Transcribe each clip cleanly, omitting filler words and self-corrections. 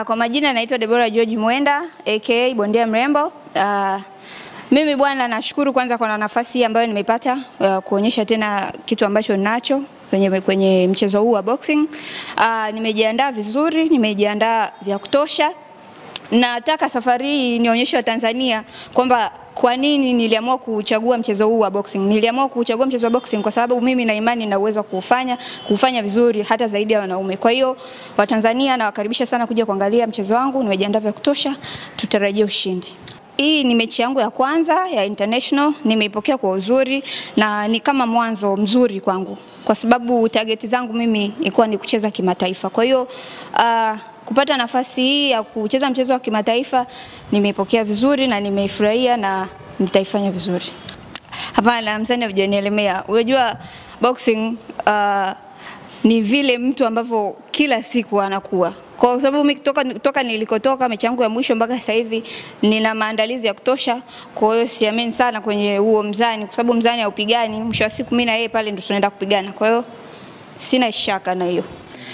Kwa majina naitwa Deborah George Mwenda aka Bondia Mrembo. Mimi bwana nashukuru kwanza kwa nafasi ambayo nimepata kuonyesha tena kitu ambacho ninacho kwenye mchezo huu wa boxing. Nimejiandaa vizuri, nimejiandaa vya kutosha. Nataka safari hii nionyeshe wa Tanzania kwamba kwa nini niliamua kuchagua mchezo huu wa boxing. Niliamua kuchagua mchezo wa boxing kwa sababu mimi na imani na uwezo kufanya vizuri hata zaidi ya wanaume. Kwa hiyo wa Tanzania nawakaribisha sana kuja kuangalia mchezo wangu. Nimejiandaa vya kutosha, tutarajia ushindi. Hii ni mechi yangu ya kwanza ya international, nimeipokea kwa uzuri na ni kama mwanzo mzuri kwangu kwa sababu target zangu mimi ilikuwa ni kucheza kimataifa. Kwa hiyo kupata nafasi hii ya kucheza mchezo wa kimataifa nimeipokea vizuri na nimeifurahia na nitaifanya vizuri. Hapana, msanii hujanielemea. Unajua boxing ni vile mtu ambavyo kila siku anakuwa. Kwa sababu mimi kutoka nilikotoka mechi yangu ya mwisho mpaka sasa hivi nina maandalizi ya kutosha. Kwa hiyo siamini sana kwenye huo mzani kwa sababu mzani haupigani. Mwisho wa siku mimi na yeye pale ndo tunaenda kupigana. Kwa hiyo sina shaka na hiyo.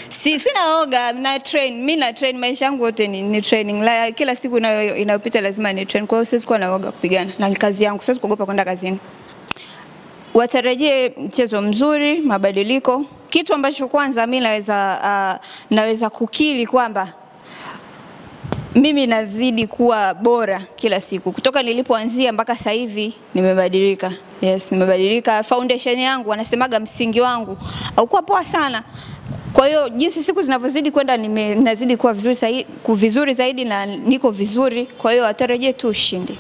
Sina oga, mimi na train maisha yangu yote ni training. Kila siku inayopita lazima ni train. Kwa hiyo siwezi kuwa na oga kupigana. Na ni kazi yangu, siwezi kuogopa kwenda kazini. Watarajie mchezo mzuri, mabadiliko. Kitu ambacho kwanza mimi naweza kukiri kwamba mimi nazidi kuwa bora kila siku. Kutoka nilipoanzia mpaka sasa hivi nimebadilika. Yes, nimebadilika. Foundation yangu wanasemaga msingi wangu haukuwa poa sana. Kwa hiyo jinsi siku zinavyozidi kwenda nazidi kuwa vizuri zaidi na niko vizuri. Kwa hiyo watarajie tu ushindi.